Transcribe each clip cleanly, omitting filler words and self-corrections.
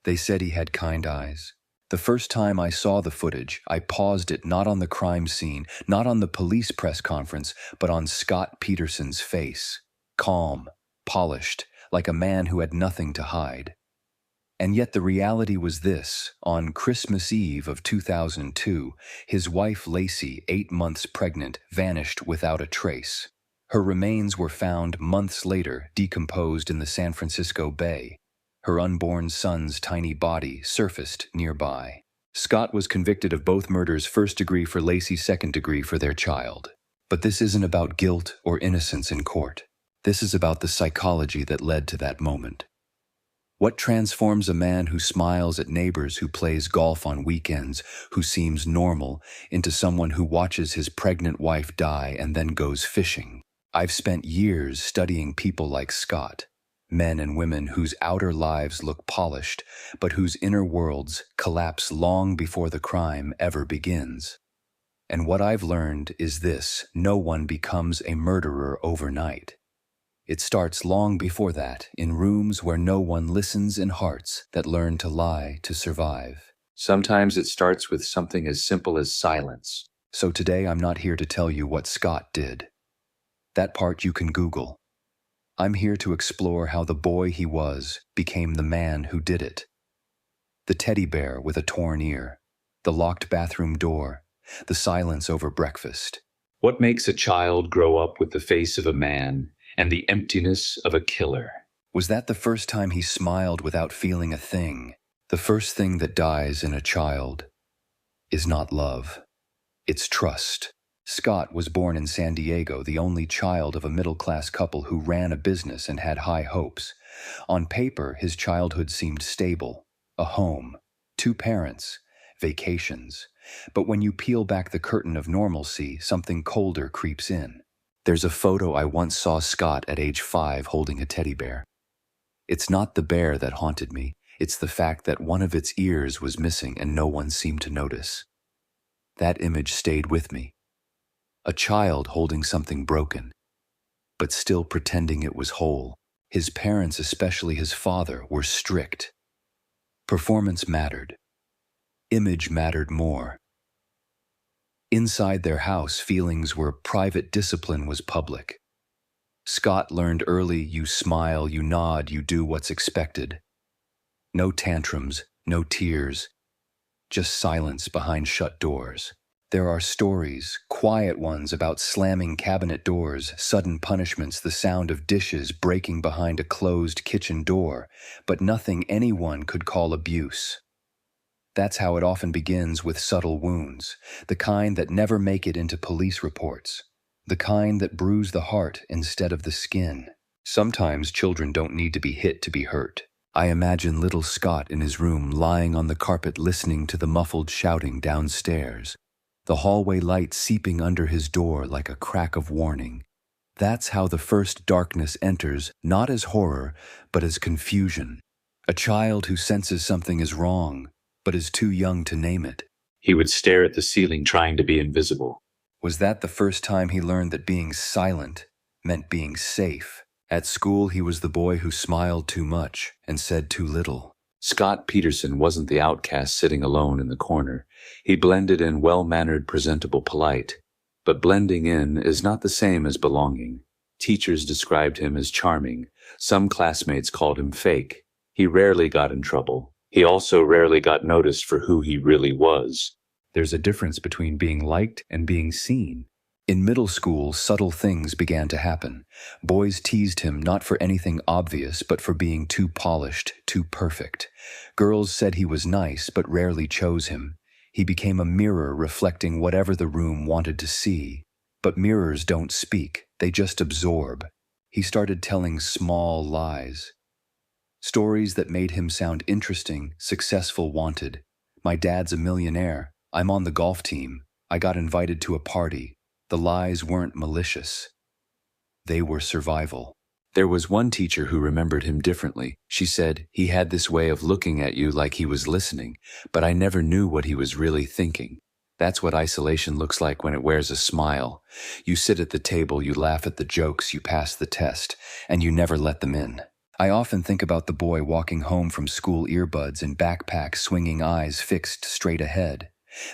They said he had kind eyes. The first time I saw the footage, I paused it not on the crime scene, not on the police press conference, but on Scott Peterson's face. Calm, polished, like a man who had nothing to hide. And yet the reality was this: on Christmas Eve of 2002, his wife Lacey, 8 months pregnant, vanished without a trace. Her remains were found months later, decomposed in the San Francisco Bay. Her unborn son's tiny body surfaced nearby. Scott was convicted of both murders, first degree for Lacey, second degree for their child. But this isn't about guilt or innocence in court. This is about the psychology that led to that moment. What transforms a man who smiles at neighbors, who plays golf on weekends, who seems normal, into someone who watches his pregnant wife die and then goes fishing? I've spent years studying people like Scott. Men and women whose outer lives look polished, but whose inner worlds collapse long before the crime ever begins. And what I've learned is this: no one becomes a murderer overnight. It starts long before that, in rooms where no one listens, in hearts that learn to lie to survive. Sometimes it starts with something as simple as silence. So today I'm not here to tell you what Scott did. That part you can Google. I'm here to explore how the boy he was became the man who did it. The teddy bear with a torn ear, the locked bathroom door, the silence over breakfast. What makes a child grow up with the face of a man and the emptiness of a killer? Was that the first time he smiled without feeling a thing? The first thing that dies in a child is not love, it's trust. Scott was born in San Diego, the only child of a middle-class couple who ran a business and had high hopes. On paper, his childhood seemed stable: a home, 2 parents, vacations. But when you peel back the curtain of normalcy, something colder creeps in. There's a photo I once saw Scott at age 5 holding a teddy bear. It's not the bear that haunted me, it's the fact that one of its ears was missing and no one seemed to notice. That image stayed with me. A child holding something broken, but still pretending it was whole. His parents, especially his father, were strict. Performance mattered. Image mattered more. Inside their house, feelings were private, discipline was public. Scott learned early: you smile, you nod, you do what's expected. No tantrums, no tears, just silence behind shut doors. There are stories, quiet ones, about slamming cabinet doors, sudden punishments, the sound of dishes breaking behind a closed kitchen door, but nothing anyone could call abuse. That's how it often begins, with subtle wounds, the kind that never make it into police reports, the kind that bruise the heart instead of the skin. Sometimes children don't need to be hit to be hurt. I imagine little Scott in his room, lying on the carpet, listening to the muffled shouting downstairs, the hallway light seeping under his door like a crack of warning. That's how the first darkness enters, not as horror, but as confusion. A child who senses something is wrong, but is too young to name it. He would stare at the ceiling, trying to be invisible. Was that the first time he learned that being silent meant being safe? At school, he was the boy who smiled too much and said too little. Scott Peterson wasn't the outcast sitting alone in the corner. He blended in, well-mannered, presentable, polite. But blending in is not the same as belonging. Teachers described him as charming. Some classmates called him fake. He rarely got in trouble. He also rarely got noticed for who he really was. There's a difference between being liked and being seen. In middle school, subtle things began to happen. Boys teased him not for anything obvious, but for being too polished, too perfect. Girls said he was nice, but rarely chose him. He became a mirror reflecting whatever the room wanted to see. But mirrors don't speak, they just absorb. He started telling small lies. Stories that made him sound interesting, successful, wanted. My dad's a millionaire. I'm on the golf team. I got invited to a party. The lies weren't malicious. They were survival. There was one teacher who remembered him differently. She said, "He had this way of looking at you like he was listening, but I never knew what he was really thinking." That's what isolation looks like when it wears a smile. You sit at the table, you laugh at the jokes, you pass the test, and you never let them in. I often think about the boy walking home from school, earbuds and backpack swinging, eyes fixed straight ahead.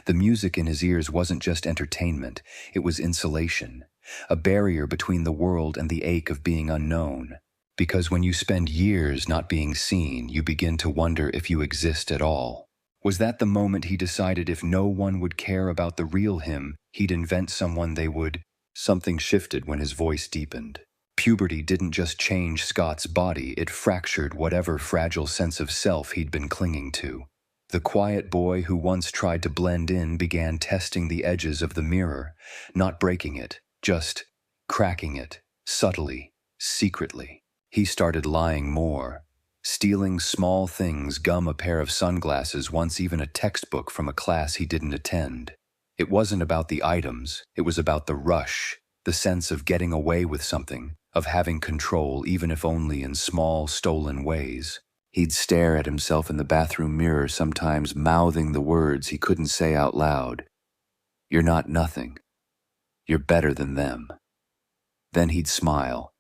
The music in his ears wasn't just entertainment, it was insulation, a barrier between the world and the ache of being unknown. Because when you spend years not being seen, you begin to wonder if you exist at all. Was that the moment he decided if no one would care about the real him, he'd invent someone they would? Something shifted when his voice deepened. Puberty didn't just change Scott's body, it fractured whatever fragile sense of self he'd been clinging to. The quiet boy who once tried to blend in began testing the edges of the mirror, not breaking it, just cracking it, subtly, secretly. He started lying more, stealing small things, gum, a pair of sunglasses, once even a textbook from a class he didn't attend. It wasn't about the items, it was about the rush, the sense of getting away with something, of having control, even if only in small, stolen ways. He'd stare at himself in the bathroom mirror, sometimes mouthing the words he couldn't say out loud. "You're not nothing. You're better than them." Then he'd smile.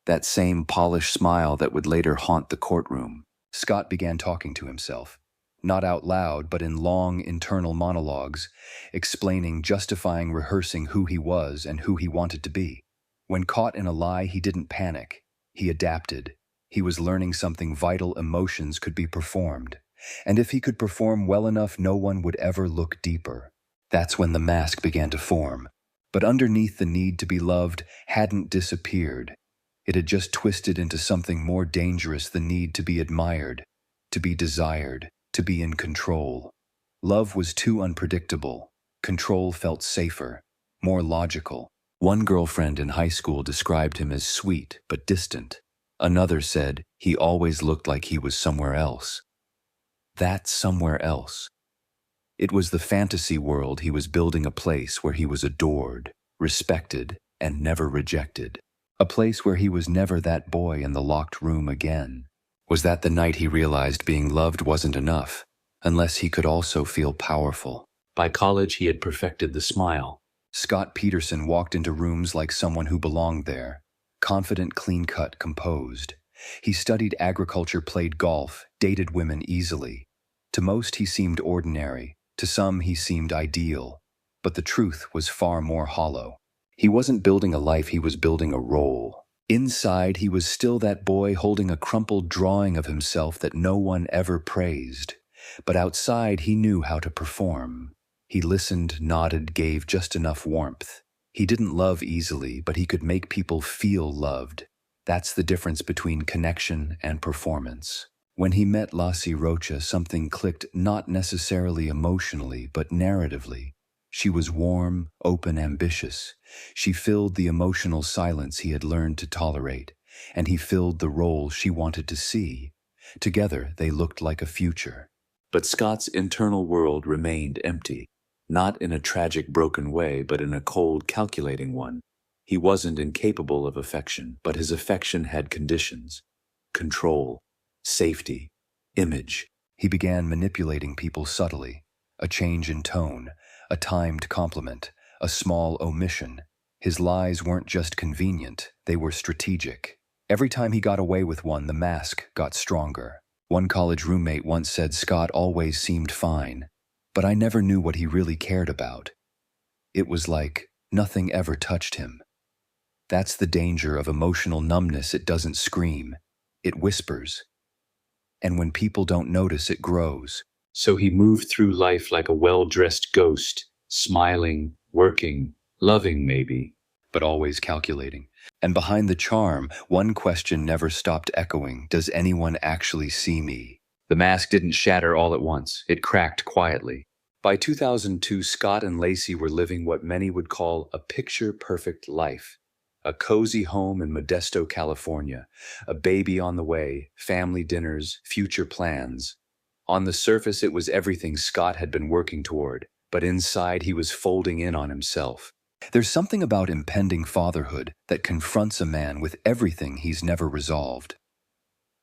That same polished smile that would later haunt the courtroom. Scott began talking to himself. Not out loud, but in long internal monologues, explaining, justifying, rehearsing who he was and who he wanted to be. When caught in a lie, he didn't panic. He adapted. He was learning something vital: emotions could be performed. And if he could perform well enough, no one would ever look deeper. That's when the mask began to form. But underneath, the need to be loved hadn't disappeared. It had just twisted into something more dangerous: the need to be admired, to be desired, to be in control. Love was too unpredictable. Control felt safer, more logical. One girlfriend in high school described him as sweet but distant. Another said he always looked like he was somewhere else. That somewhere else. It was the fantasy world he was building, a place where he was adored, respected, and never rejected. A place where he was never that boy in the locked room again. Was that the night he realized being loved wasn't enough, unless he could also feel powerful? By college, he had perfected the smile. Scott Peterson walked into rooms like someone who belonged there. Confident, clean-cut, composed. He studied agriculture, played golf, dated women easily. To most, he seemed ordinary. To some, he seemed ideal. But the truth was far more hollow. He wasn't building a life, he was building a role. Inside, he was still that boy holding a crumpled drawing of himself that no one ever praised. But outside, he knew how to perform. He listened, nodded, gave just enough warmth. He didn't love easily, but he could make people feel loved. That's the difference between connection and performance. When he met Lassie Rocha, something clicked, not necessarily emotionally, but narratively. She was warm, open, ambitious. She filled the emotional silence he had learned to tolerate, and he filled the role she wanted to see. Together, they looked like a future. But Scott's internal world remained empty. Not in a tragic, broken way, but in a cold, calculating one. He wasn't incapable of affection, but his affection had conditions. Control, safety, image. He began manipulating people subtly. A change in tone, a timed compliment, a small omission. His lies weren't just convenient, they were strategic. Every time he got away with one, the mask got stronger. One college roommate once said Scott always seemed fine, but I never knew what he really cared about. It was like nothing ever touched him. That's the danger of emotional numbness. It doesn't scream, it whispers. And when people don't notice, it grows. So he moved through life like a well-dressed ghost, smiling, working, loving maybe, but always calculating. And behind the charm, one question never stopped echoing: does anyone actually see me? The mask didn't shatter all at once. It cracked quietly. By 2002, Scott and Lacey were living what many would call a picture-perfect life. A cozy home in Modesto, California. A baby on the way, family dinners, future plans. On the surface, it was everything Scott had been working toward, but inside he was folding in on himself. There's something about impending fatherhood that confronts a man with everything he's never resolved.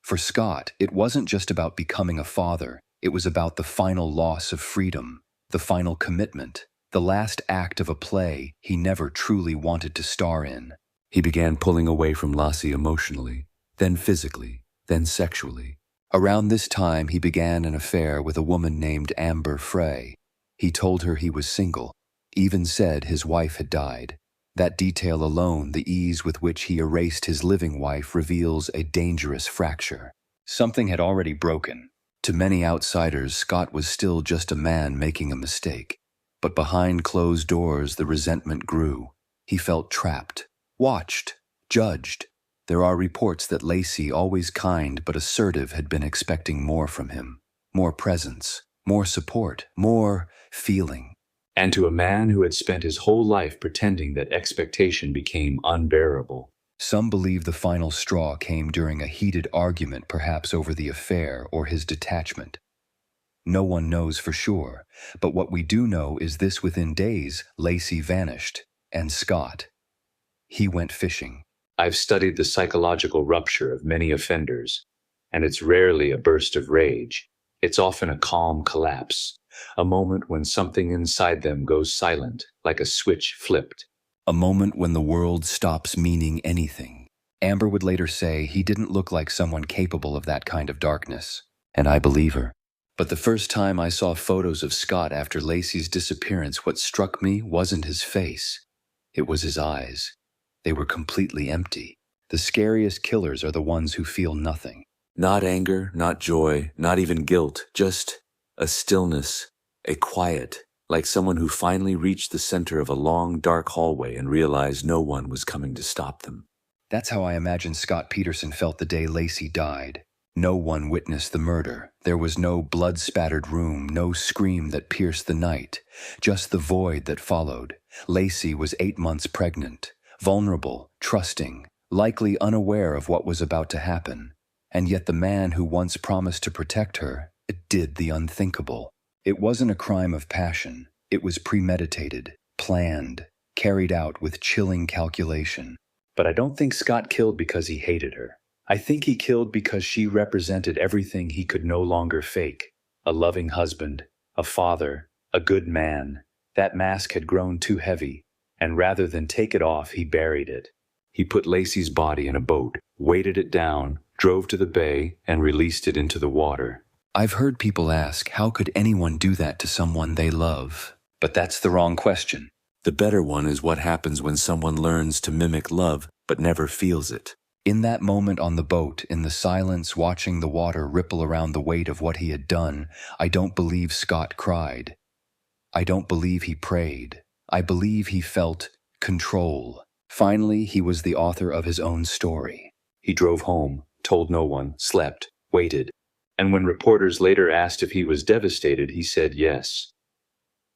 For Scott, it wasn't just about becoming a father, it was about the final loss of freedom, the final commitment, the last act of a play he never truly wanted to star in. He began pulling away from Lassie emotionally, then physically. then sexually. Around this time, he began an affair with a woman named Amber Frey. He told her he was single, even said his wife had died. That detail alone, the ease with which he erased his living wife, reveals a dangerous fracture. Something had already broken. To many outsiders, Scott was still just a man making a mistake. But behind closed doors, the resentment grew. He felt trapped, watched, judged. There are reports that Lacey, always kind but assertive, had been expecting more from him. More presence, more support, more feeling. And to a man who had spent his whole life pretending that expectation became unbearable. Some believe the final straw came during a heated argument, perhaps over the affair or his detachment. No one knows for sure, but what we do know is this: within days, Lacey vanished, and Scott, he went fishing. I've studied the psychological rupture of many offenders, and it's rarely a burst of rage. It's often a calm collapse, a moment when something inside them goes silent, like a switch flipped. A moment when the world stops meaning anything. Amber would later say he didn't look like someone capable of that kind of darkness, and I believe her. But the first time I saw photos of Scott after Lacey's disappearance, what struck me wasn't his face. It was his eyes. They were completely empty. The scariest killers are the ones who feel nothing. Not anger, not joy, not even guilt, just a stillness, a quiet, like someone who finally reached the center of a long, dark hallway and realized no one was coming to stop them. That's how I imagine Scott Peterson felt the day Lacey died. No one witnessed the murder. There was no blood-spattered room, no scream that pierced the night, just the void that followed. Lacey was 8 months pregnant, vulnerable, trusting, likely unaware of what was about to happen. And yet the man who once promised to protect her did the unthinkable. It wasn't a crime of passion. It was premeditated, planned, carried out with chilling calculation. But I don't think Scott killed because he hated her. I think he killed because she represented everything he could no longer fake. A loving husband, a father, a good man. That mask had grown too heavy, and rather than take it off, he buried it. He put Lacey's body in a boat, weighted it down, drove to the bay, and released it into the water. I've heard people ask, how could anyone do that to someone they love? But that's the wrong question. The better one is what happens when someone learns to mimic love but never feels it. In that moment on the boat, in the silence, watching the water ripple around the weight of what he had done, I don't believe Scott cried. I don't believe he prayed. I believe he felt control. Finally, he was the author of his own story. He drove home, told no one, slept, waited. And when reporters later asked if he was devastated, he said yes.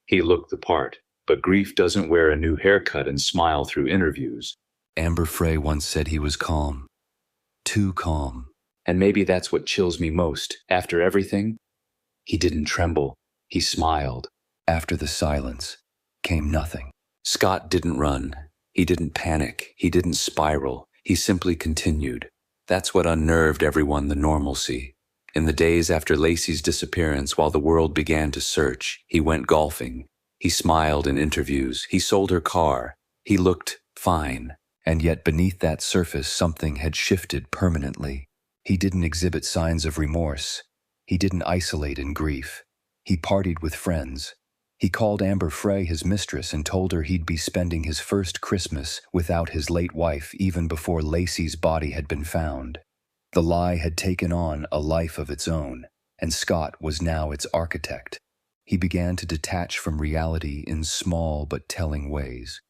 He looked the part, but grief doesn't wear a new haircut and smile through interviews. Amber Frey once said he was calm. Too calm. And maybe that's what chills me most. After everything, he didn't tremble. He smiled. After the silence came nothing. Scott didn't run. He didn't panic. He didn't spiral. He simply continued. That's what unnerved everyone, the normalcy. In the days after Lacey's disappearance, while the world began to search, he went golfing. He smiled in interviews. He sold her car. He looked fine. And yet beneath that surface, something had shifted permanently. He didn't exhibit signs of remorse. He didn't isolate in grief. He partied with friends. He called Amber Frey his mistress and told her he'd be spending his first Christmas without his late wife even before Lacey's body had been found. The lie had taken on a life of its own, and Scott was now its architect. He began to detach from reality in small but telling ways.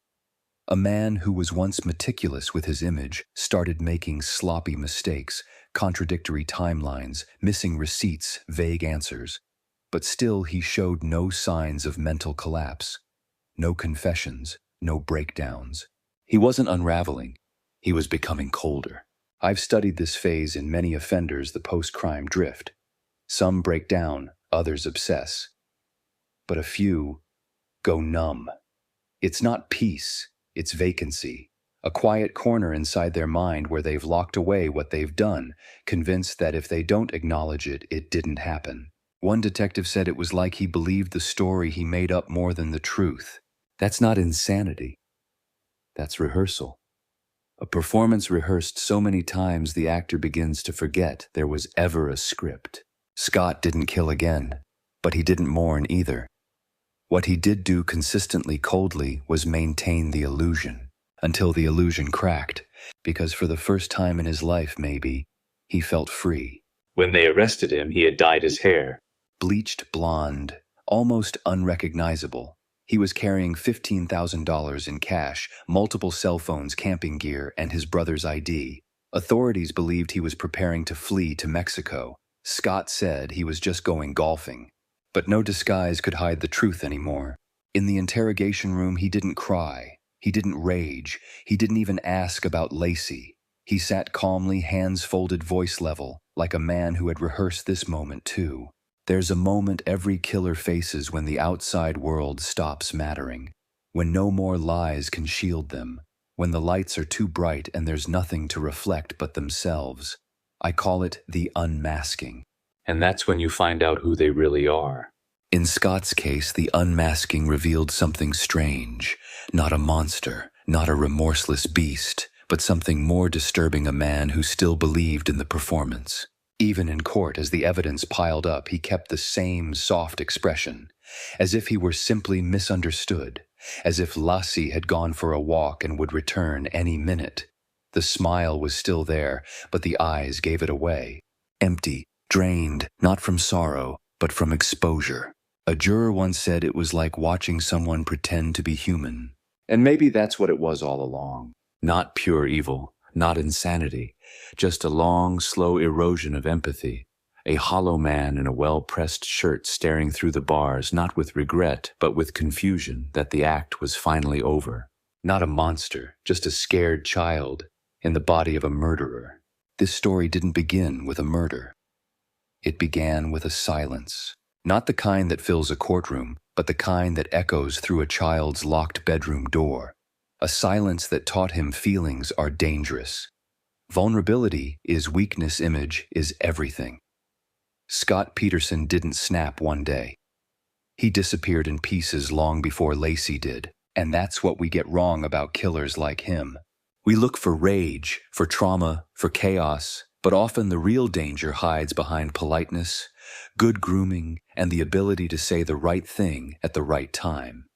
A man who was once meticulous with his image started making sloppy mistakes, contradictory timelines, missing receipts, vague answers. But still he showed no signs of mental collapse. No confessions, no breakdowns. He wasn't unraveling. He was becoming colder. I've studied this phase in many offenders, the post-crime drift. Some break down, others obsess. But a few go numb. It's not peace, it's vacancy. A quiet corner inside their mind where they've locked away what they've done, convinced that if they don't acknowledge it, it didn't happen. One detective said it was like he believed the story he made up more than the truth. That's not insanity. That's rehearsal. A performance rehearsed so many times the actor begins to forget there was ever a script. Scott didn't kill again, but he didn't mourn either. What he did do consistently coldly was maintain the illusion, until the illusion cracked, because for the first time in his life, maybe, he felt free. When they arrested him, he had dyed his hair. Bleached blonde, almost unrecognizable. He was carrying $15,000 in cash, multiple cell phones, camping gear, and his brother's ID. Authorities believed he was preparing to flee to Mexico. Scott said he was just going golfing. But no disguise could hide the truth anymore. In the interrogation room, he didn't cry. He didn't rage. He didn't even ask about Lacey. He sat calmly, hands folded, voice level, like a man who had rehearsed this moment too. There's a moment every killer faces when the outside world stops mattering, when no more lies can shield them, when the lights are too bright and there's nothing to reflect but themselves. I call it the unmasking. And that's when you find out who they really are. In Scott's case, the unmasking revealed something strange. Not a monster, not a remorseless beast, but something more disturbing, a man who still believed in the performance. Even in court, as the evidence piled up, he kept the same soft expression, as if he were simply misunderstood, as if Lassie had gone for a walk and would return any minute. The smile was still there, but the eyes gave it away. Empty, drained, not from sorrow, but from exposure. A juror once said it was like watching someone pretend to be human. And maybe that's what it was all along. Not pure evil, not insanity, just a long, slow erosion of empathy. A hollow man in a well-pressed shirt staring through the bars, not with regret, but with confusion that the act was finally over. Not a monster, just a scared child in the body of a murderer. This story didn't begin with a murder. It began with a silence. Not the kind that fills a courtroom, but the kind that echoes through a child's locked bedroom door. A silence that taught him feelings are dangerous. Vulnerability is weakness, image is everything. Scott Peterson didn't snap one day. He disappeared in pieces long before Lacey did, and that's what we get wrong about killers like him. We look for rage, for trauma, for chaos, but often the real danger hides behind politeness, good grooming, and the ability to say the right thing at the right time.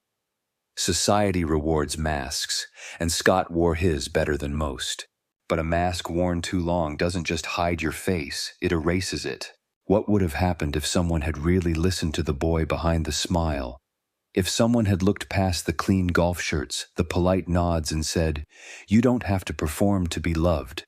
Society rewards masks, and Scott wore his better than most. But a mask worn too long doesn't just hide your face, it erases it. What would have happened if someone had really listened to the boy behind the smile? If someone had looked past the clean golf shirts, the polite nods, and said, "You don't have to perform to be loved."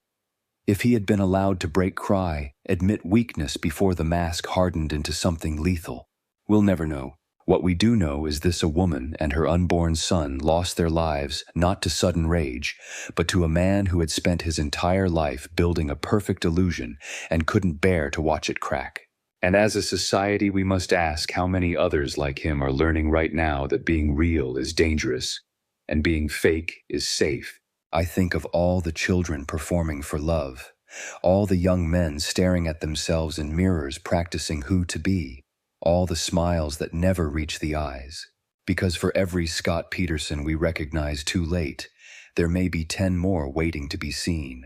If he had been allowed to break cry, admit weakness before the mask hardened into something lethal. We'll never know. What we do know is this: a woman and her unborn son lost their lives not to sudden rage, but to a man who had spent his entire life building a perfect illusion and couldn't bear to watch it crack. And as a society, we must ask how many others like him are learning right now that being real is dangerous and being fake is safe. I think of all the children performing for love, all the young men staring at themselves in mirrors practicing who to be, all the smiles that never reach the eyes. Because for every Scott Peterson we recognize too late, there may be 10 more waiting to be seen.